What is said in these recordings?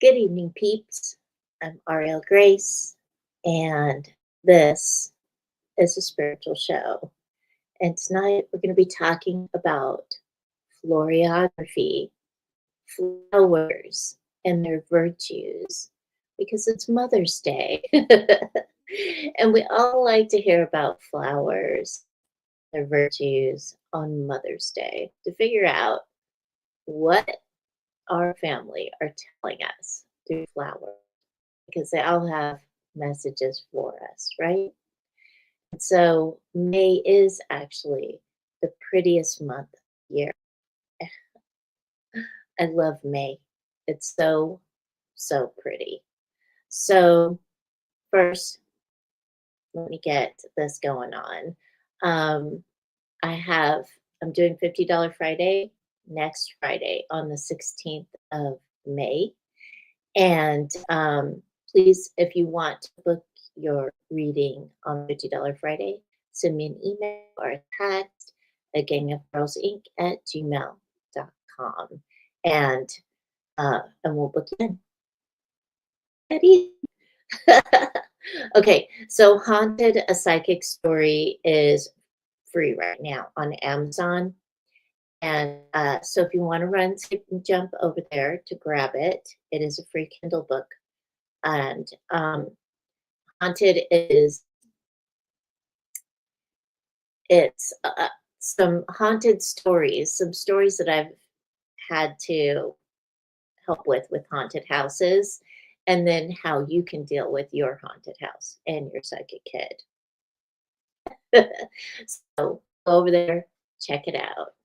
Good evening, peeps. I'm Auriel Grace, and this is a spiritual show. And tonight we're going to be talking about floriography, flowers, and their virtues, because it's Mother's Day. And we all like to hear about flowers, their virtues on Mother's Day to figure out what our family are telling us through flowers, because they all have messages for us, right? And so May is actually the prettiest month of the year. I love May. It's so, so pretty. So first, let me get this going on. Um, I'm doing $50 Friday next Friday on the 16th of May. And please, if you want to book your reading on $50 Friday, send me an email or a text at gangofgirlsinc@gmail.com. And we'll book you in. Eddie. Okay, so Haunted, a Psychic Story is free right now on Amazon. And so if you want to run, skip, and jump over there to grab it, it is a free Kindle book. And Haunted it's some haunted stories, some stories that I've had to help with haunted houses, and then how you can deal with your haunted house and your psychic kid. So go over there, check it out.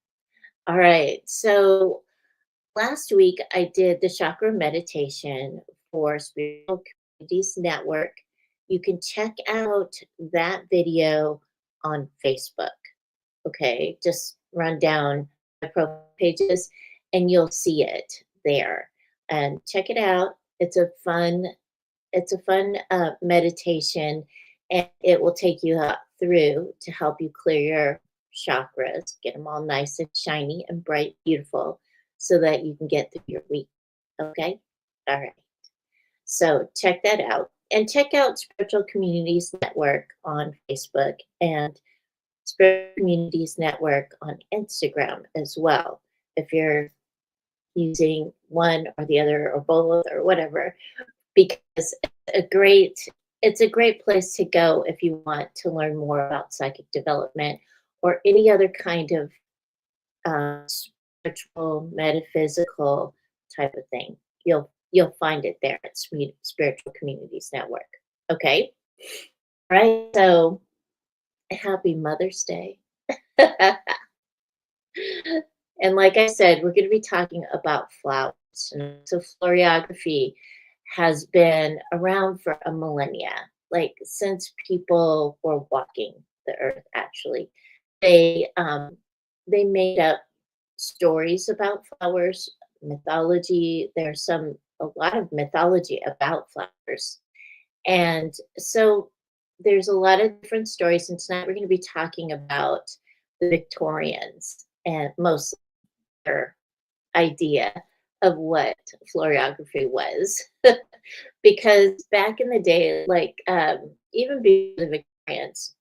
All right, so last week I did the chakra meditation for Spiritual Communities Network. You can check out that video on Facebook. Okay, just run down the profile pages and you'll see it there. And check it out. It's a fun meditation, and it will take you through to help you clear your chakras, get them all nice and shiny and bright, beautiful, so that you can get through your week. Okay? All right. So check that out. And check out Spiritual Communities Network on Facebook and Spiritual Communities Network on Instagram as well. If you're using one or the other or both or whatever, because it's a great place to go if you want to learn more about psychic development or any other kind of spiritual, metaphysical type of thing. You'll find it there at Spiritual Communities Network. Okay, all right. So happy Mother's Day. And like I said, we're going to be talking about flowers. So floriography has been around for a millennia, like since people were walking the earth. Actually, they made up stories about flowers, mythology. There's a lot of mythology about flowers, and so there's a lot of different stories. And tonight we're going to be talking about the Victorians and most their idea of what floriography was. Because back in the day, like even before the Victorians,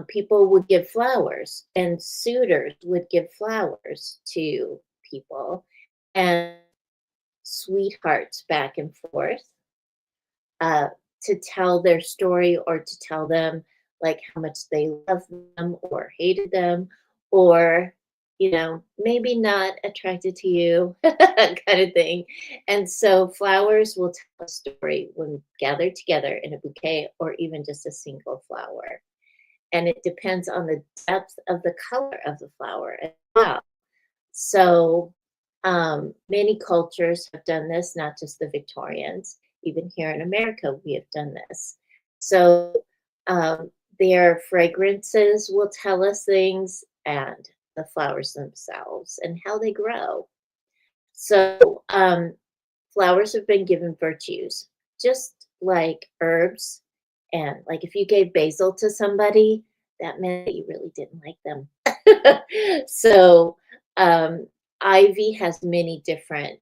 people would give flowers, and suitors would give flowers to people, and sweethearts back and forth, uh, to tell their story or to tell them like how much they loved them or hated them, or maybe not attracted to you, kind of thing. And so flowers will tell a story when gathered together in a bouquet or even just a single flower. And it depends on the depth of the color of the flower as well. So many cultures have done this, not just the Victorians. Even here in America, we have done this. So their fragrances will tell us things, and the flowers themselves and how they grow. So flowers have been given virtues, just like herbs. And like if you gave basil to somebody, that meant that you really didn't like them. So ivy has many different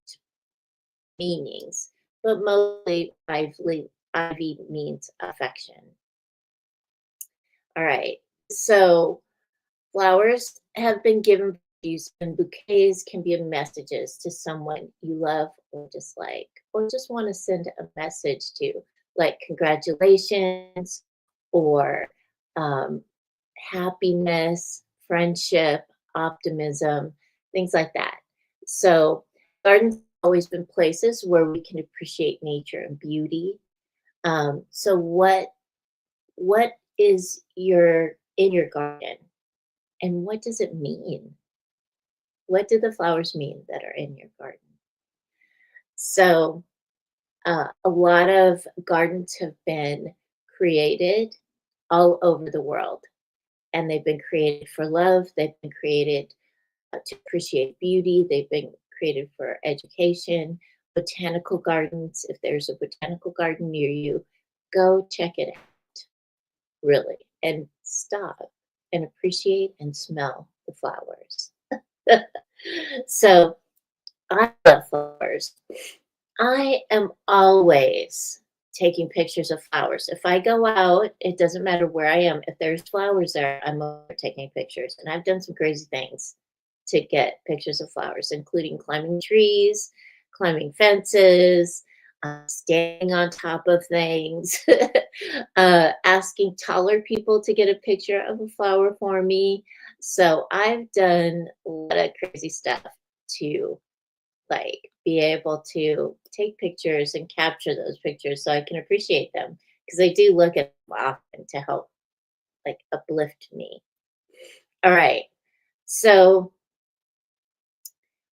meanings, but mostly ivy means affection. All right. So flowers have been given use, and bouquets can be messages to someone you love or dislike, or just want to send a message to, like congratulations or um, happiness, friendship, optimism, things like that. So, gardens have always been places where we can appreciate nature and beauty. So, what is your in your garden, and what does it mean? What do the flowers mean that are in your garden? So, a lot of gardens have been created all over the world, and they've been created for love. They've been created to appreciate beauty. They've been created for education. Botanical gardens, if there's a botanical garden near you, go check it out, really, and stop and appreciate and smell the flowers. So, I love flowers. I am always taking pictures of flowers. If I go out, it doesn't matter where I am. If there's flowers there, I'm over taking pictures. And I've done some crazy things to get pictures of flowers, including climbing trees, climbing fences, standing on top of things, asking taller people to get a picture of a flower for me. So I've done a lot of crazy stuff to like be able to take pictures and capture those pictures so I can appreciate them, because I do look at them often to help like uplift me. All right. So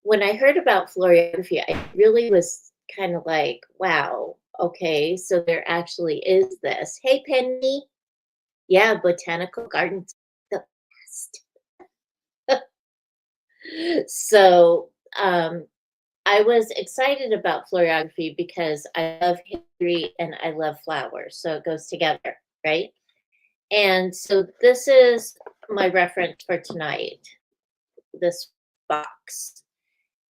when I heard about Floriography, I really was kind of like, wow, okay, so there actually is this. Hey, Penny. Yeah, botanical gardens the best. So I was excited about Floriography because I love history and I love flowers. So it goes together, right? And so this is my reference for tonight, this box.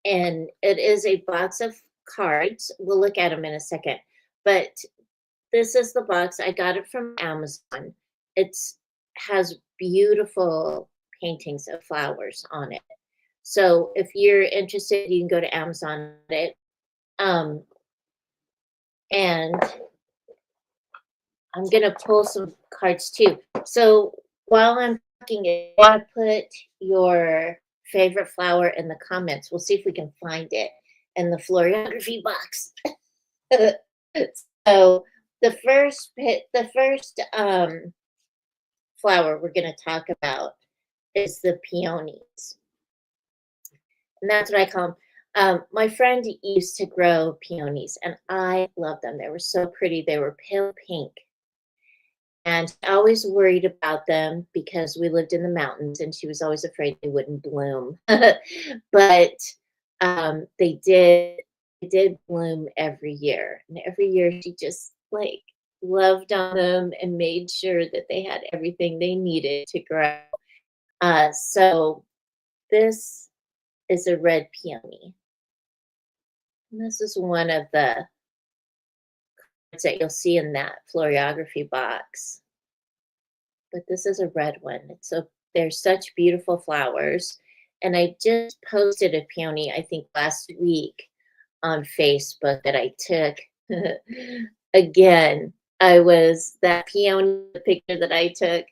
And it is a box of cards. We'll look at them in a second. But this is the box. I got it from Amazon. It's has beautiful paintings of flowers on it. So if you're interested, you can go to Amazon and it. Um, and I'm gonna pull some cards too. So while I'm talking, if you want to put your favorite flower in the comments, we'll see if we can find it in the Floriography box. So the first flower we're gonna talk about is the peonies, and that's what I call them. My friend used to grow peonies, and I loved them. They were so pretty. They were pale pink, and I always worried about them because we lived in the mountains, and she was always afraid they wouldn't bloom. But they did bloom every year, and every year she just like loved on them and made sure that they had everything they needed to grow. So this is a red peony. And this is one of the cards that you'll see in that Floriography box. But this is a red one. They're such beautiful flowers. And I just posted a peony, I think last week on Facebook that I took. Again, I was that peony the picture that I took.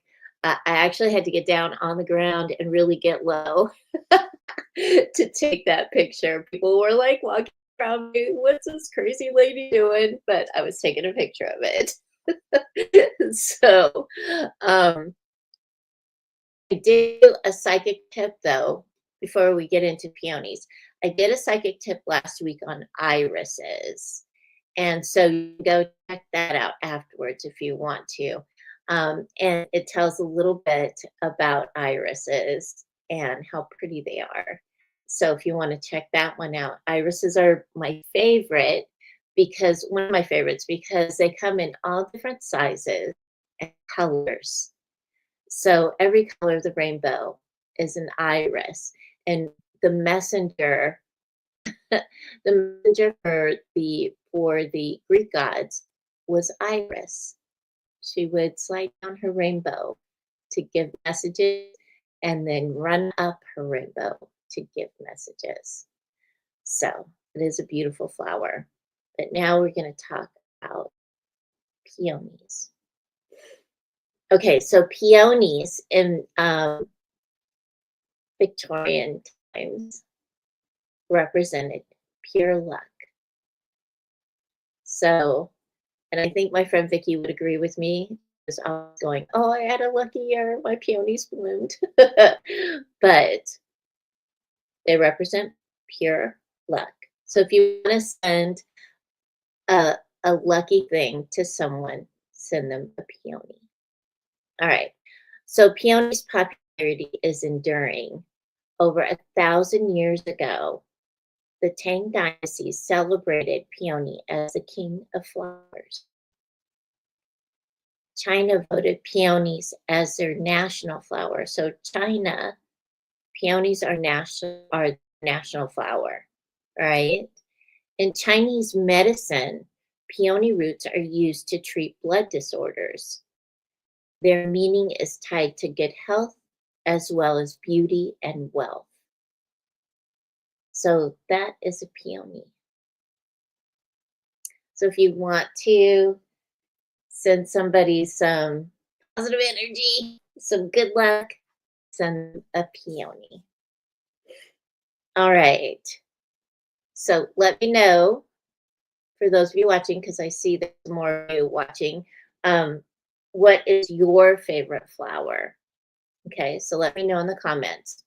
I actually had to get down on the ground and really get low to take that picture. People were like walking around me, what's this crazy lady doing? But I was taking a picture of it. So um, I did a psychic tip though, before we get into peonies. I did a psychic tip last week on irises. And so you can go check that out afterwards if you want to. And it tells a little bit about irises and how pretty they are. So if you want to check that one out, irises are my favorite because one of my favorites because they come in all different sizes and colors. So every color of the rainbow is an iris. And the messenger The messenger for the Greek gods was Iris. She would slide down her rainbow to give messages and then run up her rainbow to give messages. So it is a beautiful flower. But now we're going to talk about peonies. Okay, so peonies in Victorian times represented pure luck. So, and I think my friend Vicky would agree with me. Was always going, oh, I had a lucky year. My peonies bloomed. But they represent pure luck. So if you want to send a, a lucky thing to someone, send them a peony. All right. So peony's popularity is enduring. Over 1,000 years ago, the Tang dynasty celebrated peony as the king of flowers. China voted peonies as their national flower. So China, peonies are national flower, right? In Chinese medicine, peony roots are used to treat blood disorders. Their meaning is tied to good health as well as beauty and wealth. So that is a peony. So if you want to send somebody some positive energy, some good luck, send a peony. All right. So let me know, for those of you watching, because I see there's more of you watching, what is your favorite flower? Okay, so let me know in the comments.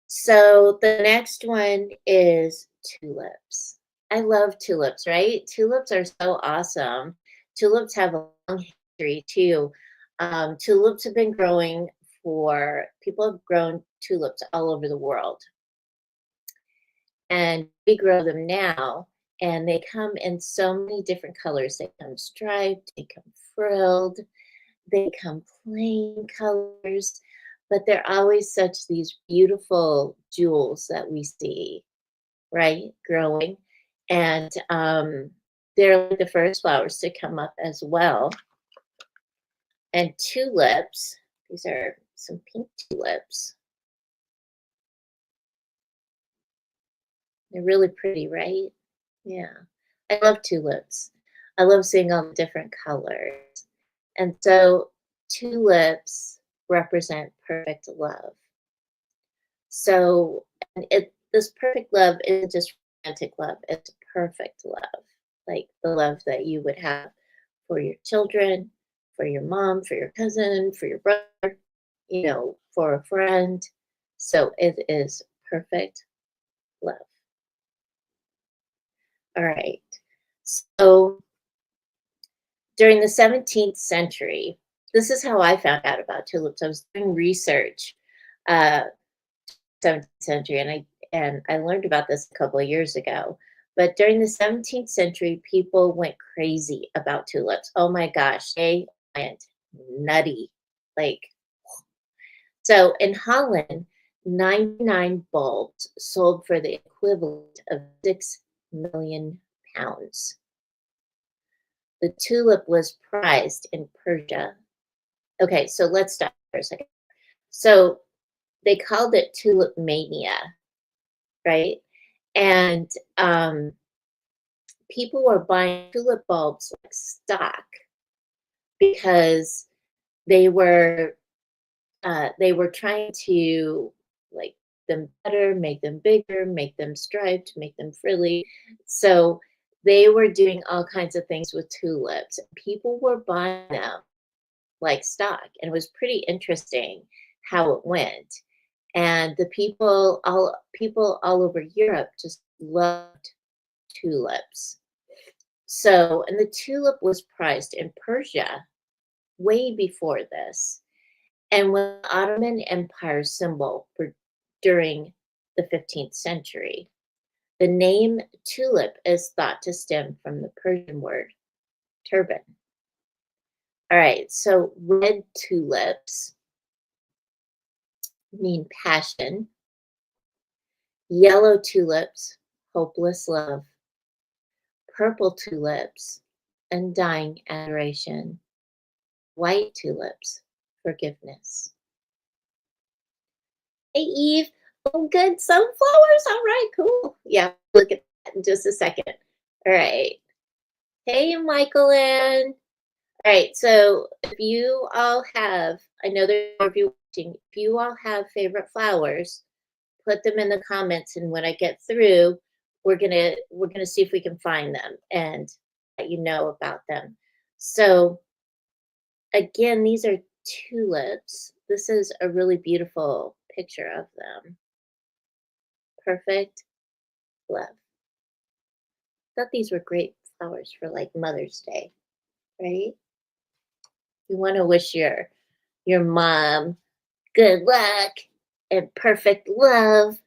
So the next one is tulips. I love tulips, right? Tulips are so awesome. Tulips have a long history too. Tulips have been growing people have grown tulips all over the world. And we grow them now, and they come in so many different colors. They come striped, they come frilled, they come plain colors, but they're always such these beautiful jewels that we see, right, growing. And they're like the first flowers to come up as well. And tulips, these are some pink tulips. They're really pretty, right? Yeah. I love tulips. I love seeing all the different colors. And so tulips represent perfect love. So this perfect love isn't just romantic love, it's perfect love. Like the love that you would have for your children, for your mom, for your cousin, for your brother, for a friend. So it is perfect love. All right. So during the 17th century, this is how I found out about tulips. I was doing research, 17th century, and I learned about this a couple of years ago. But during the 17th century, people went crazy about tulips. Oh my gosh, they went nutty. Like, so in Holland, 99 bulbs sold for the equivalent of 6 million pounds. The tulip was prized in Persia. Okay, so let's stop for a second. So they called it tulip mania, right? And people were buying tulip bulbs like stock because they were trying to like them better, make them bigger, make them striped, make them frilly. So they were doing all kinds of things with tulips. People were buying them like stock, and it was pretty interesting how it went. And the people all over Europe just loved tulips. So, and the tulip was prized in Persia way before this, and was the Ottoman Empire symbol during the 15th century. The name tulip is thought to stem from the Persian word turban. All right, so red tulips mean passion, Yellow tulips, hopeless love. Purple tulips, undying adoration. White tulips, forgiveness. Hey, Eve. Oh, good. Sunflowers. All right, cool. Yeah, look at that in just a second. All right. Hey, Michael Ann. All right, so if you all have, I know there are more of you watching, if you all have favorite flowers, put them in the comments, and when I get through, we're gonna see if we can find them and let you know about them. So again, these are tulips. This is a really beautiful picture of them. Perfect love. Thought these were great flowers for like Mother's Day, right? You want to wish your mom good luck and perfect love.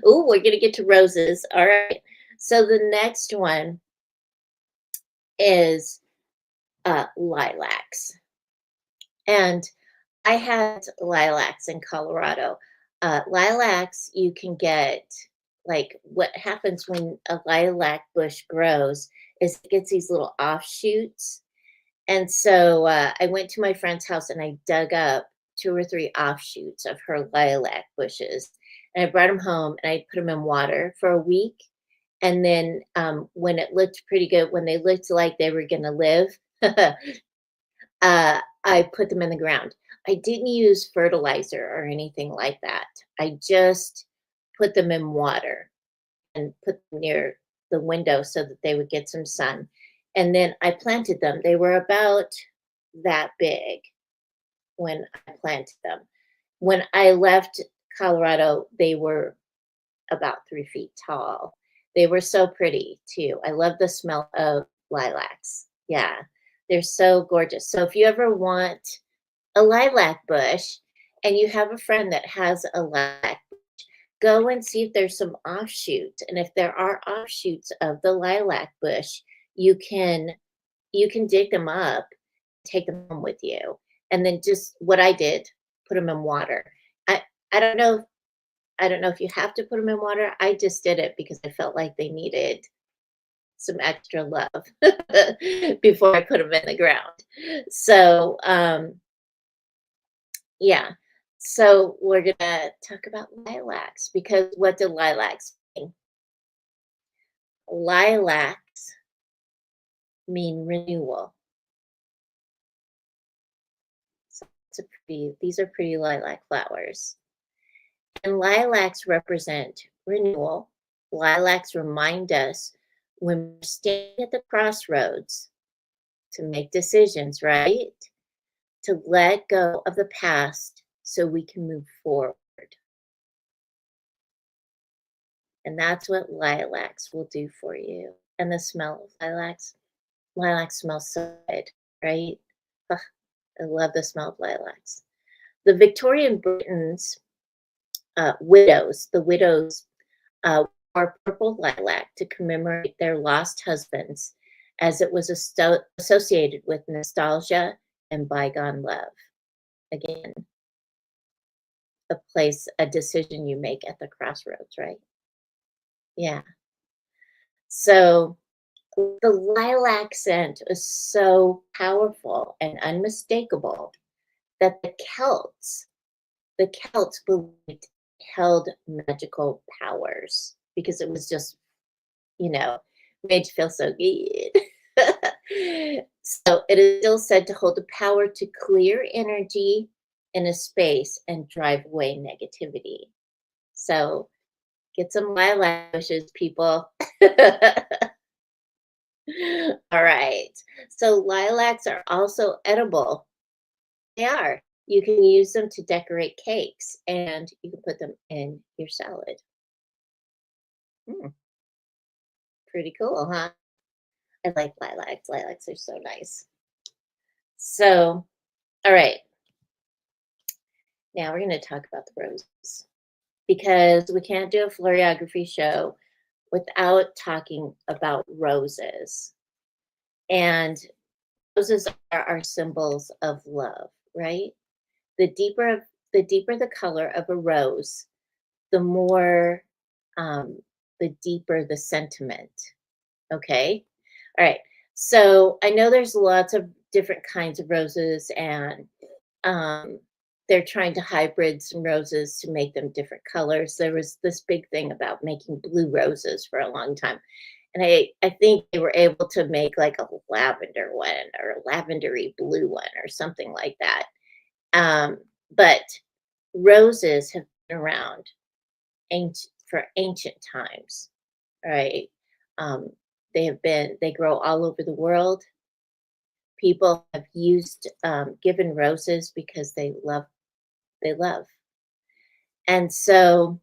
Oh, we're gonna get to roses. All right. So the next one is lilacs. And I had lilacs in Colorado. Lilacs, you can get, like, what happens when a lilac bush grows is it gets these little offshoots. And so I went to my friend's house and I dug up 2 or 3 offshoots of her lilac bushes. And I brought them home and I put them in water for a week. And then when it looked pretty good, when they looked like they were going to live, I put them in the ground. I didn't use fertilizer or anything like that. I just put them in water and put them near the window so that they would get some sun. And then I planted them. They were about that big when I planted them. When I left Colorado, they were about 3 feet tall. They were so pretty too. I love the smell of lilacs. Yeah, they're so gorgeous. So if you ever want a lilac bush and you have a friend that has a lilac, go and see if there's some offshoots. And if there are offshoots of the lilac bush, you can dig them up, take them home with you. And then just what I did, put them in water. I I don't know I don't know if you have to put them in water. I just did it because I felt like they needed some extra love before I put them in the ground. So, yeah. So we're gonna talk about lilacs because what do lilacs mean? Lilacs mean renewal. So these are pretty lilac flowers. And lilacs represent renewal. Lilacs remind us when we're standing at the crossroads to make decisions, right? To let go of the past so we can move forward. And that's what lilacs will do for you. And the smell of lilacs smell so good, right? Ugh, I love the smell of lilacs. The Victorian Britons, the widows wore purple lilac to commemorate their lost husbands, as it was associated with nostalgia and bygone love. Again, a decision you make at the crossroads, right? Yeah. So the lilac scent is so powerful and unmistakable that the Celts believed held magical powers because it was just, you know, made you feel so good. So it is still said to hold the power to clear energy in a space and drive away negativity. So get some lilac bushes, people. All right. So lilacs are also edible. They are. You can use them to decorate cakes and you can put them in your salad. Mm, pretty cool, huh? I like lilacs. Lilacs are so nice. So, all right. Now we're going to talk about the roses because we can't do a floriography show without talking about roses. And roses are our symbols of love, right? The deeper the color of a rose, the more, the deeper the sentiment. Okay. All right. So I know there's lots of different kinds of roses, and um, they're trying to hybrid some roses to make them different colors. There was this big thing about making blue roses for a long time. And I think they were able to make like a lavender one or a lavendery blue one or something like that. Um, but roses have been around for ancient times, right? Um, they grow all over the world. People have used, given roses because they love. And so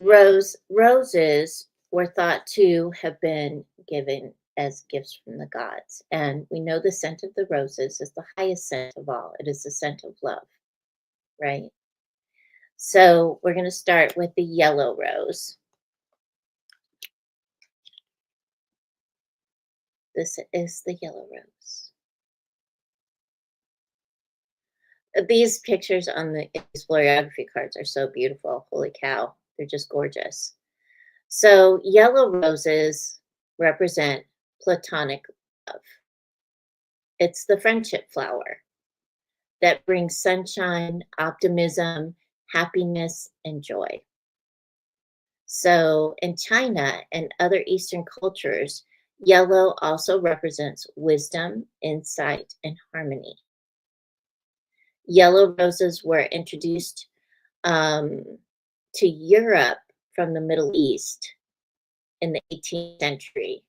roses were thought to have been given as gifts from the gods. And we know the scent of the roses is the highest scent of all. It is the scent of love, right? So we're going to start with the yellow rose. This is the yellow rose. These pictures on these Floriography cards are so beautiful. Holy cow. They're just gorgeous. So yellow roses represent platonic love. It's the friendship flower that brings sunshine, optimism, happiness, and joy. So in China and other Eastern cultures, yellow also represents wisdom, insight, and harmony. Yellow roses were introduced um, to Europe from the Middle East in the 18th century.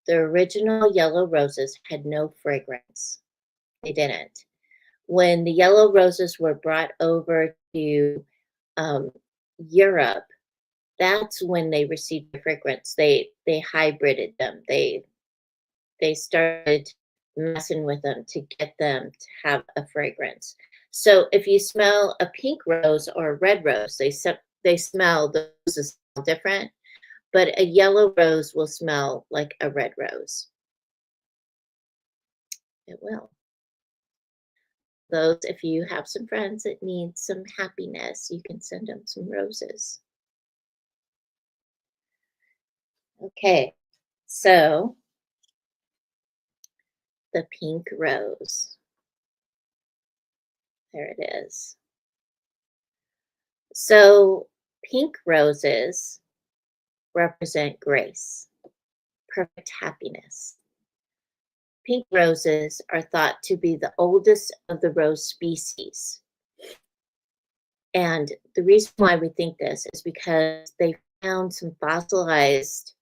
The original yellow roses had no fragrance. They didn't. When the yellow roses were brought over to um, Europe, that's when they received the fragrance. They hybrided them. They started messing with them to get them to have a fragrance. So if you smell a pink rose or a red rose, they smell, the roses smell different, but a yellow rose will smell like a red rose. It will. Those, if you have some friends that need some happiness, you can send them some roses. Okay, so the pink rose. There it is. So pink roses represent grace, perfect happiness. Pink roses are thought to be the oldest of the rose species. And the reason why we think this is because they found some fossilized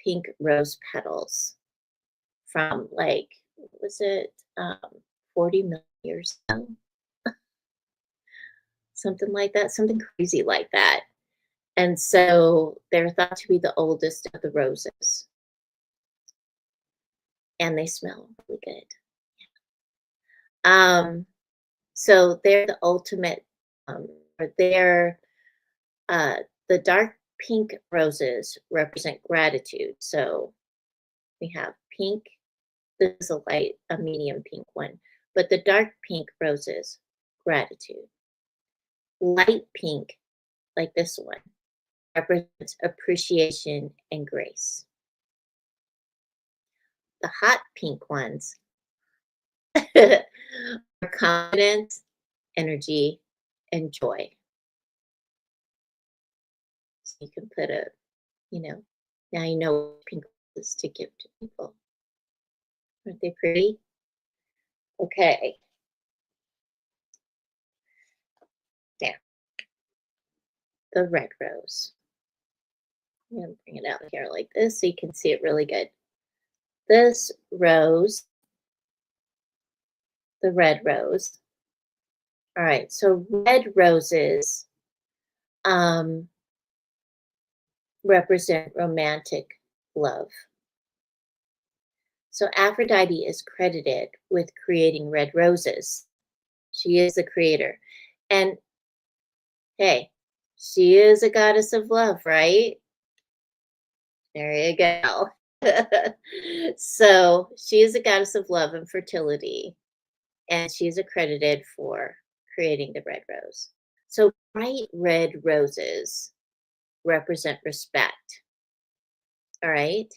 pink rose petals from like, what was it, 40 million years ago? Something like that, something crazy like that. And so they're thought to be the oldest of the roses. And they smell really good. So they're the ultimate, or they're the dark pink roses represent gratitude. So we have pink, this is a medium pink one, but the dark pink roses, gratitude. Light pink, like this one, represents appreciation and grace. The hot pink ones are confidence, energy, and joy. So you can put now you know what pink is to give to people. Aren't they pretty? Okay. Now, the red rose. I'm going to bring it out here like this so you can see it really good. This rose, the red rose. All right, so red roses represent romantic love. So Aphrodite is credited with creating red roses. She is the creator. And hey, she is a goddess of love, right? There you go. So she is a goddess of love and fertility, and she's accredited for creating the red rose. So bright red roses represent respect. All right.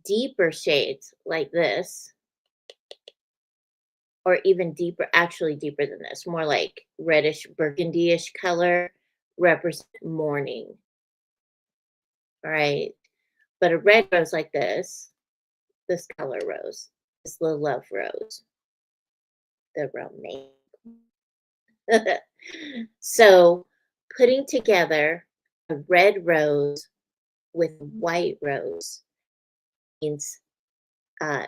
Deeper shades like this, or even deeper, actually deeper than this, more like reddish burgundy-ish color, represent mourning. All right. But a red rose like this color rose, is the love rose, the romaine. So putting together a red rose with white rose means uh,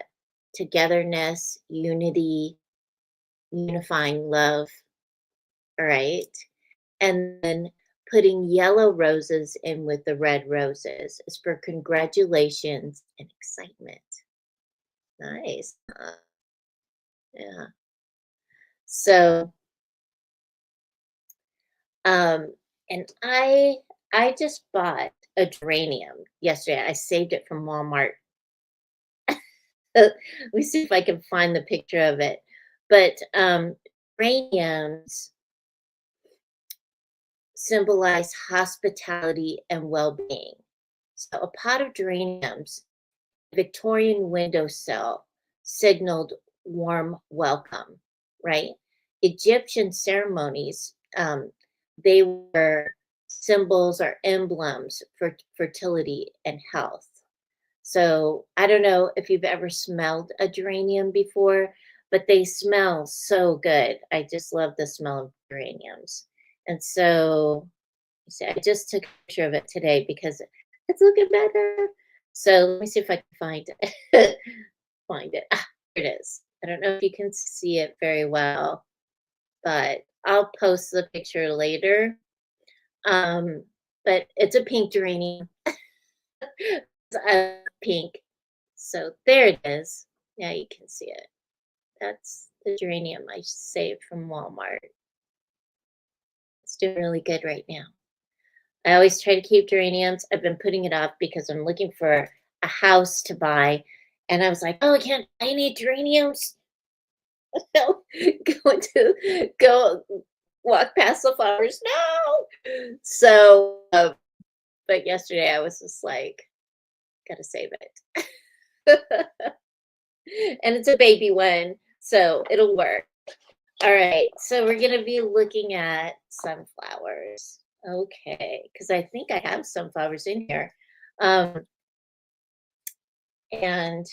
togetherness, unity, unifying love. All right. And then putting yellow roses in with the red roses is for congratulations and excitement. Nice. Yeah. So, um, and I just bought a geranium yesterday. I saved it from Walmart. Let me see if I can find the picture of it. But geraniums symbolize hospitality and well-being. So a pot of geraniums, Victorian windowsill, signaled warm welcome, right? Egyptian ceremonies, they were symbols or emblems for fertility and health. So I don't know if you've ever smelled a geranium before, but they smell so good. I just love the smell of geraniums. And so I just took a picture of it today because it's looking better. So let me see if I can find it. Find it. Ah, here it is. I don't know if you can see it very well, but I'll post the picture later. Um, but it's a pink geranium. Pink. So there it is. Now you can see it. That's the geranium I saved from Walmart. It's doing really good right now. I always try to keep geraniums. I've been putting it off because I'm looking for a house to buy. And I was like, oh, I can't buy any geraniums. No, going to go walk past the flowers. No. So, but yesterday I was just like, gotta save it. And it's a baby one, so it'll work. All right, so we're gonna be looking at sunflowers. Okay, because I think I have sunflowers in here. Um, and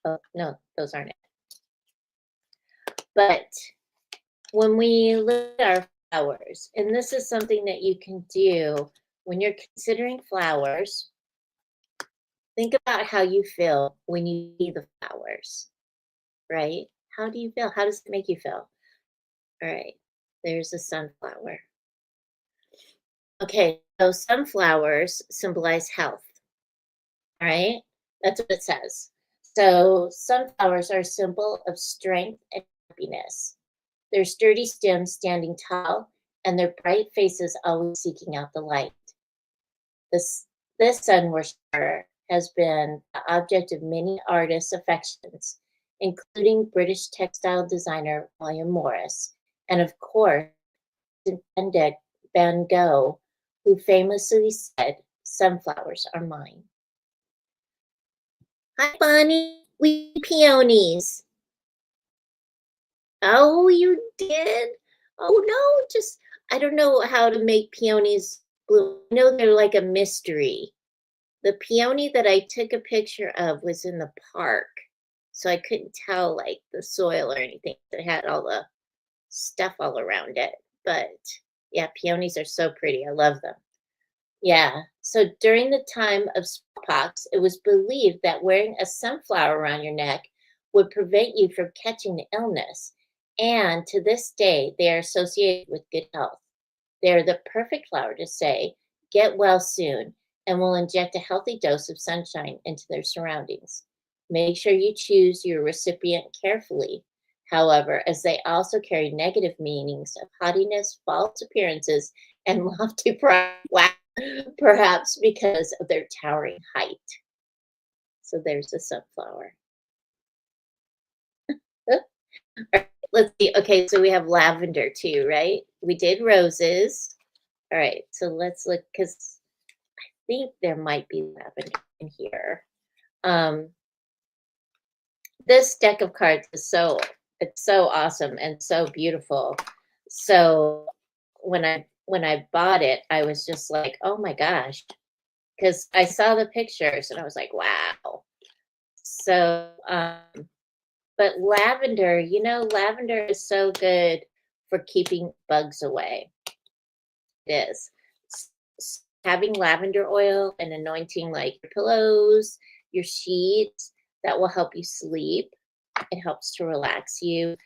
oh no, those aren't it. But when we look at our flowers, and this is something that you can do when you're considering flowers, think about how you feel when you see the flowers, right? How do you feel? How does it make you feel? All right, there's a sunflower. Okay, so sunflowers symbolize health, all right? That's what it says. So sunflowers are a symbol of strength and happiness. Their sturdy stems standing tall and their bright faces always seeking out the light. This, this sun worshiper has been the object of many artists' affections, including British textile designer William Morris, and of course, Van Gogh, who famously said, "Sunflowers are mine." Hi, Bonnie. We peonies. Oh, you did? Oh no, just I don't know how to make peonies bloom. I know they're like a mystery. The peony that I took a picture of was in the park, so I couldn't tell like the soil or anything. It had all the stuff all around it. But yeah, peonies are so pretty. I love them. Yeah. So during the time of smallpox, it was believed that wearing a sunflower around your neck would prevent you from catching the illness. And to this day, they are associated with good health. They're the perfect flower to say, get well soon, and will inject a healthy dose of sunshine into their surroundings. Make sure you choose your recipient carefully, however, as they also carry negative meanings of haughtiness, false appearances, and lofty pride, perhaps because of their towering height. So there's a sunflower. let's see. Okay, so we have lavender too, right? We did roses. All right, so let's look because I think there might be lavender in here. Um, this deck of cards is it's so awesome and so beautiful. So when I bought it, I was just like, oh my gosh, because I saw the pictures and I was like, wow. So but lavender, lavender is so good for keeping bugs away. It is. Having lavender oil and anointing like your pillows, your sheets, that will help you sleep. It helps to relax you.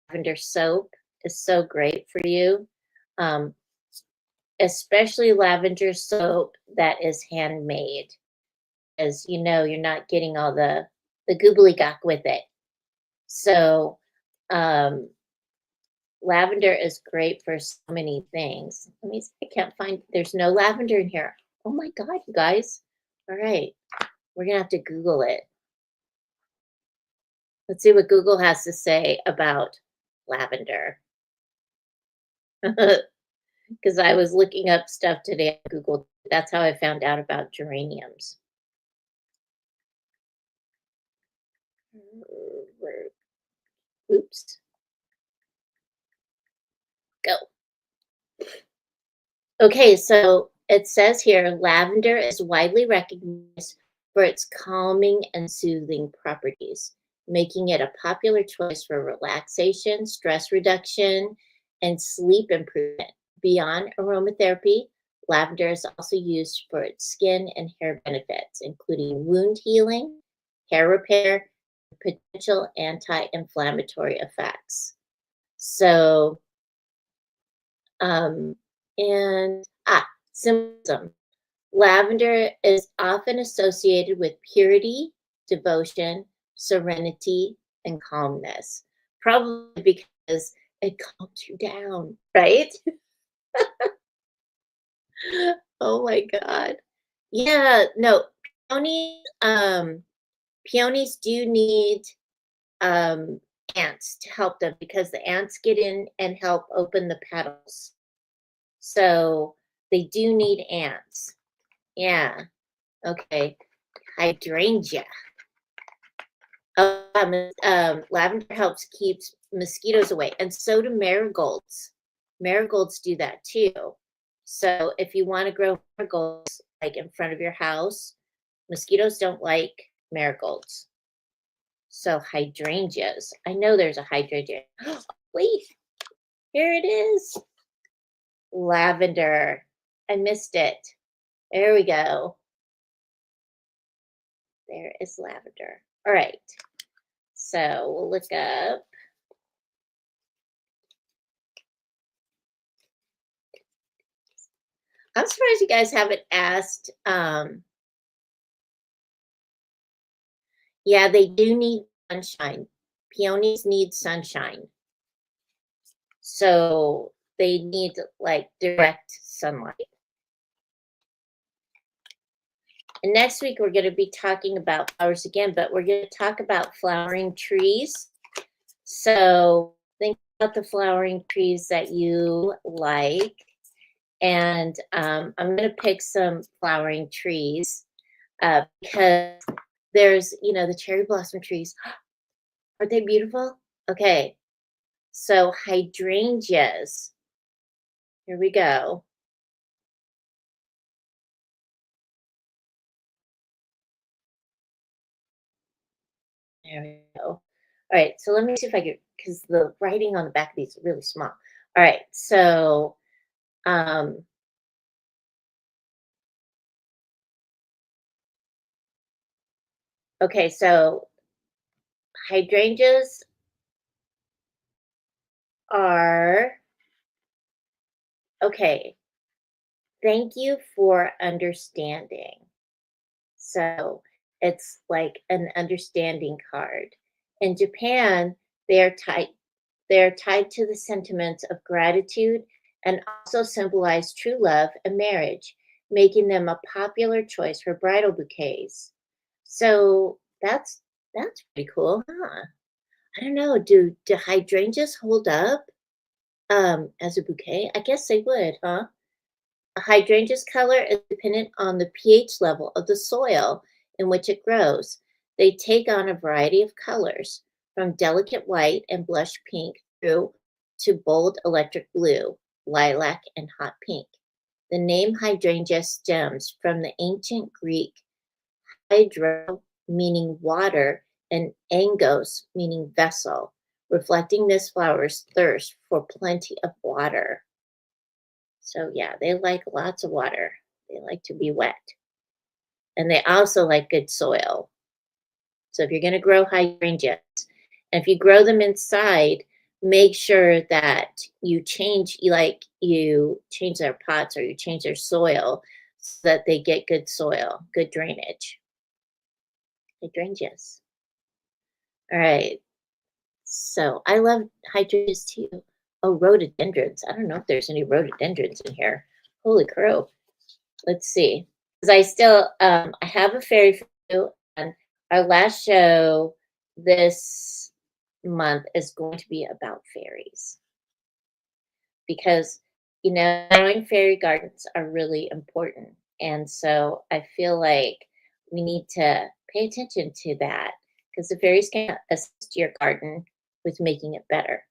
Lavender soap is so great for you, um, especially lavender soap that is handmade, as you're not getting all the goobly gok with it. So, um, lavender is great for so many things. Let me see, I can't find, there's no lavender in here. Oh my God, you guys. All right, we're gonna have to Google it. Let's see what Google has to say about lavender. Because I was looking up stuff today on Google. That's how I found out about geraniums. Oops. Go. Okay, so it says here lavender is widely recognized for its calming and soothing properties, making it a popular choice for relaxation, stress reduction, and sleep improvement. Beyond aromatherapy, lavender is also used for its skin and hair benefits, including wound healing, hair repair, and potential anti inflammatory effects. So, um, and symbolism. Lavender is often associated with purity, devotion, serenity, and calmness. Probably because it calms you down, right? Oh my God. Yeah, no, peonies, peonies do need um ants to help them because the ants get in and help open the petals. So they do need ants. Yeah. Okay. Hydrangea. Lavender helps keeps mosquitoes away, and so do marigolds. Marigolds do that too. So if you want to grow marigolds like in front of your house, mosquitoes don't like marigolds. So hydrangeas. I know there's a hydrangea. Wait, here it is. Lavender. I missed it. There we go. There is lavender. All right. So we'll look up. I'm surprised you guys haven't asked. Yeah, they do need sunshine. Peonies need sunshine. So they need like direct sunlight. And next week, we're going to be talking about flowers again, but we're going to talk about flowering trees. So think about the flowering trees that you like. And I'm going to pick some flowering trees because there's, the cherry blossom trees. Aren't they beautiful? Okay. So hydrangeas. Here we go. There we go. All right. So let me see if I can, because the writing on the back of these is really small. All right. So, um, okay. So hydrangeas are, okay. Thank you for understanding. So it's like an understanding card. In Japan, they are tied to the sentiments of gratitude and also symbolize true love and marriage, making them a popular choice for bridal bouquets. So that's pretty cool, huh? I don't know, do hydrangeas hold up as a bouquet? I guess they would, huh? A hydrangea's color is dependent on the pH level of the soil in which it grows. They take on a variety of colors, from delicate white and blush pink through to bold electric blue, lilac, and hot pink. The name hydrangea stems from the ancient Greek hydro, meaning water, and angos, meaning vessel, reflecting this flower's thirst for plenty of water. So yeah, they like lots of water. They like to be wet. And they also like good soil. So if you're going to grow hydrangeas, and if you grow them inside, make sure that you change their pots or you change their soil so that they get good soil, good drainage. Hydrangeas. All right. So I love hydrangeas too. Oh, rhododendrons. I don't know if there's any rhododendrons in here. Holy crow. Let's see. Because I have a fairy for you, and our last show this month is going to be about fairies. Because, knowing fairy gardens are really important. And so I feel like we need to pay attention to that because the fairies can assist your garden with making it better.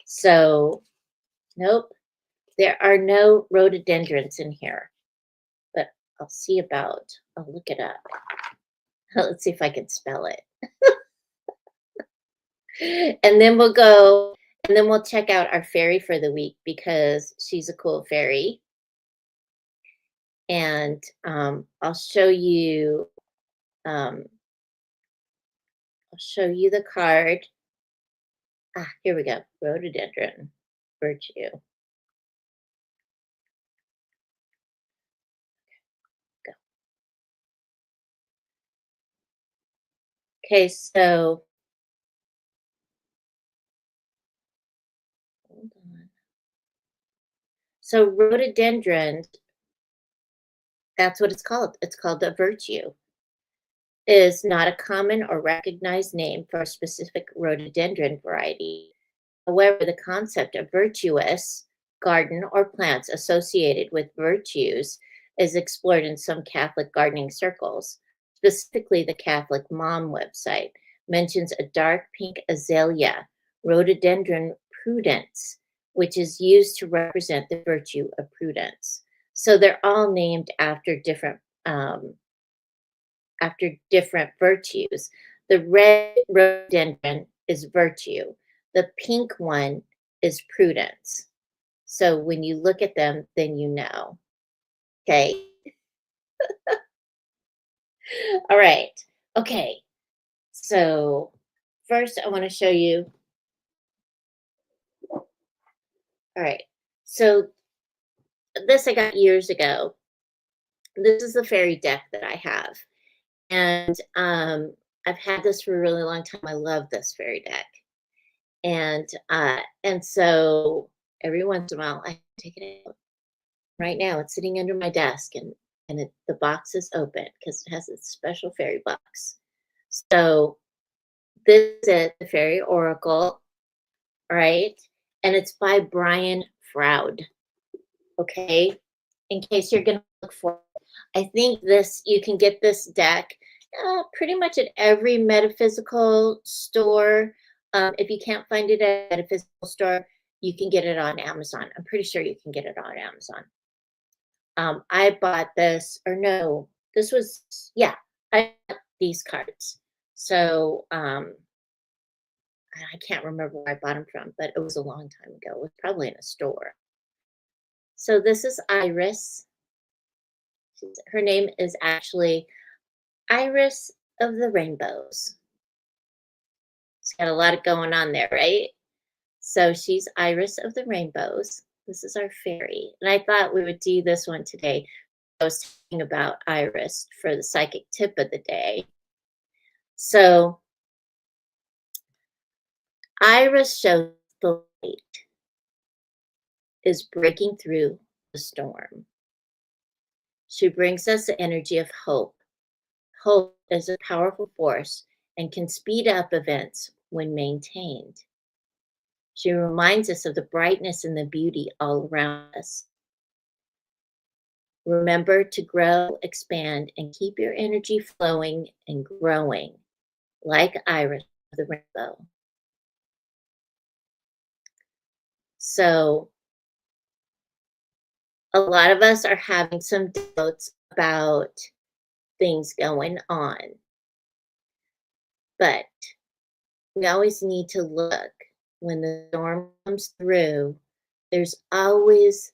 So, nope, there are no rhododendrons in here, but I'll look it up. Let's see if I can spell it. And then we'll check out our fairy for the week because she's a cool fairy. And I'll show you the card. Here we go. Rhododendron virtue. Go. Okay, so hold on. So rhododendron, that's what it's called. It's called a virtue. Is not a common or recognized name for a specific rhododendron variety. However, the concept of virtuous garden or plants associated with virtues is explored in some Catholic gardening circles. Specifically, the Catholic Mom website mentions a dark pink azalea, Rhododendron prudence, which is used to represent the virtue of prudence. So they're all named after different virtues. The red rhododendron is virtue. The pink one is prudence. So when you look at them, then you know. Okay. All right. Okay. So first, I want to show you. All right. So this I got years ago. This is the fairy deck that I have. And I've had this for a really long time. I love this fairy deck. And so every once in a while I take it out. Right now it's sitting under my desk and the box is open because it has a special fairy box. So this is the Fairy Oracle, right? And it's by Brian Froud. Okay. In case you're gonna look for it. I think you can get this deck pretty much at every metaphysical store. If you can't find it at a metaphysical store, you can get it on Amazon. I'm pretty sure you can get it on Amazon. I bought this, or no, I bought these cards. So I can't remember where I bought them from, but it was a long time ago. It was probably in a store. So this is Iris. Her name is actually Iris of the Rainbows. It's got a lot going on there, right? So she's Iris of the Rainbows. This is our fairy. And I thought we would do this one today. I was talking about Iris for the psychic tip of the day. So Iris shows the light is breaking through the storm. She brings us the energy of hope. Hope is a powerful force and can speed up events when maintained. She reminds us of the brightness and the beauty all around us. Remember to grow, expand, and keep your energy flowing and growing like Iris of the rainbow. So, a lot of us are having some doubts about things going on, but we always need to look when the storm comes through. There's always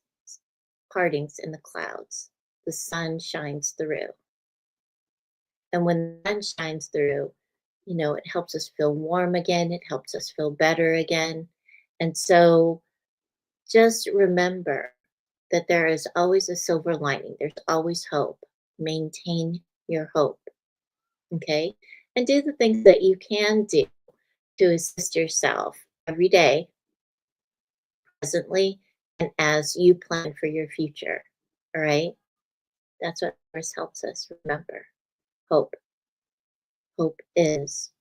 partings in the clouds. The sun shines through. And when the sun shines through, it helps us feel warm again. It helps us feel better again. And so just remember that there is always a silver lining. There's always hope. Maintain your hope. Okay? And do the things that you can do to assist yourself every day, presently, and as you plan for your future. All right? That's what Iris helps us remember. Hope. Hope is.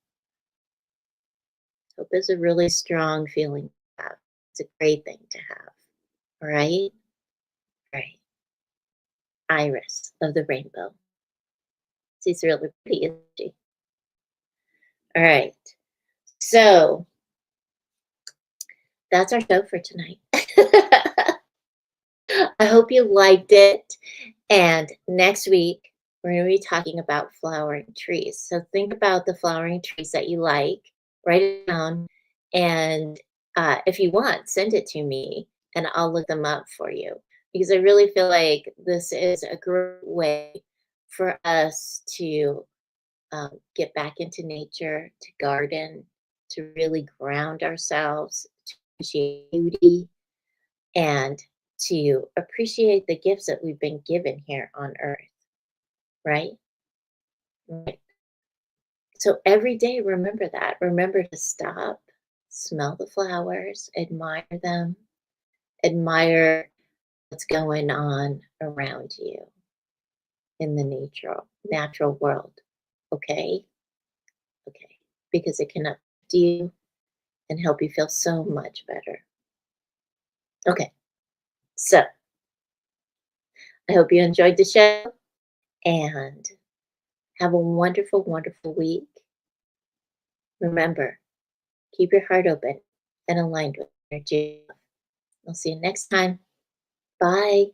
Hope is a really strong feeling to have. It's a great thing to have. All right? All right. Iris of the rainbow. She's really pretty, isn't she? All right. So that's our show for tonight. I hope you liked it. And next week, we're going to be talking about flowering trees. So think about the flowering trees that you like, write it down, and if you want, send it to me and I'll look them up for you. Because I really feel like this is a great way for us to get back into nature, to garden, to really ground ourselves, to appreciate beauty, and to appreciate the gifts that we've been given here on earth, right? Right. So every day, remember that. Remember to stop, smell the flowers, admire them, admire what's going on around you in the natural world. Okay? Okay. Because it can uplift you and help you feel so much better. Okay. So I hope you enjoyed the show and have a wonderful, wonderful week. Remember, keep your heart open and aligned with energy. I'll see you next time. Bye.